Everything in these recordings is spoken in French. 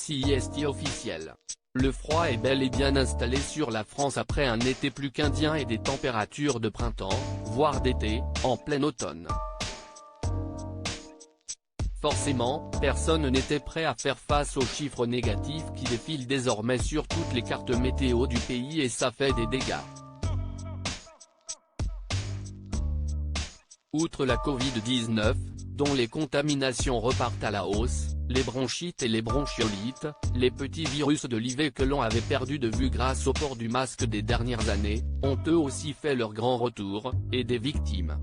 Sieste officielle. Le froid est bel et bien installé sur la France après un été plus qu'indien et des températures de printemps, voire d'été, en plein automne. Forcément, personne n'était prêt à faire face aux chiffres négatifs qui défilent désormais sur toutes les cartes météo du pays et ça fait des dégâts. Outre la Covid-19, dont les contaminations repartent à la hausse, les bronchites et les bronchiolites, les petits virus de l'IV que l'on avait perdu de vue grâce au port du masque des dernières années, ont eux aussi fait leur grand retour, et des victimes.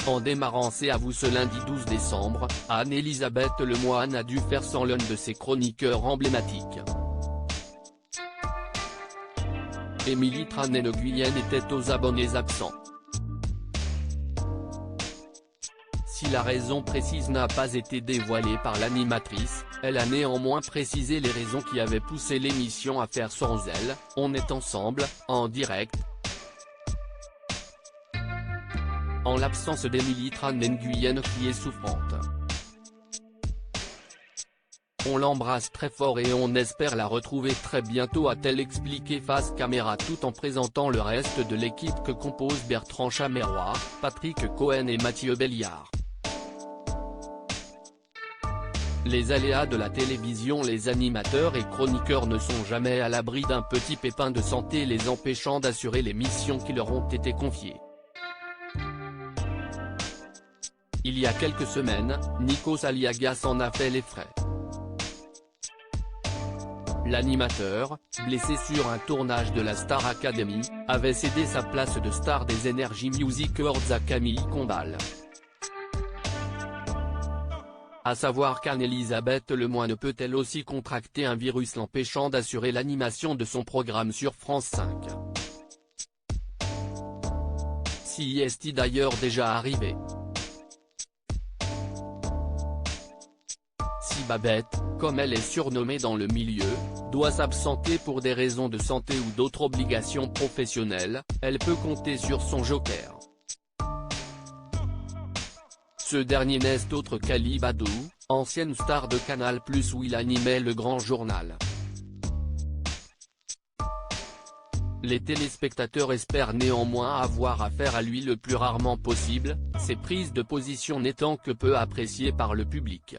En démarrant C'est à vous ce lundi 12 décembre, Anne-Elisabeth Lemoine a dû faire sans l'un de ses chroniqueurs emblématiques. Émilie Tranay-Le-Guyenne était aux abonnés absents. Si la raison précise n'a pas été dévoilée par l'animatrice, elle a néanmoins précisé les raisons qui avaient poussé l'émission à faire sans elle. On est ensemble, en direct. En l'absence d'Émilie Tranay-Le-Guyenne qui est souffrante. On l'embrasse très fort et on espère la retrouver très bientôt, a-t-elle expliqué face caméra tout en présentant le reste de l'équipe que composent Bertrand Chameroy, Patrick Cohen et Mathieu Béliard. Les aléas de la télévision. Les animateurs et chroniqueurs ne sont jamais à l'abri d'un petit pépin de santé les empêchant d'assurer les missions qui leur ont été confiées. Il y a quelques semaines, Nikos Aliagas en a fait les frais. L'animateur, blessé sur un tournage de la Star Academy, avait cédé sa place de star des Energy Music Awards à Camille Combal. À savoir qu'Anne-Elisabeth Lemoine peut-elle aussi contracter un virus l'empêchant d'assurer l'animation de son programme sur France 5. Si est-il d'ailleurs déjà arrivé. Si Babette, comme elle est surnommée dans le milieu, doit s'absenter pour des raisons de santé ou d'autres obligations professionnelles, elle peut compter sur son joker. Ce dernier n'est autre qu'Ali Badou, ancienne star de Canal+ où il animait le Grand Journal. Les téléspectateurs espèrent néanmoins avoir affaire à lui le plus rarement possible, ses prises de position n'étant que peu appréciées par le public.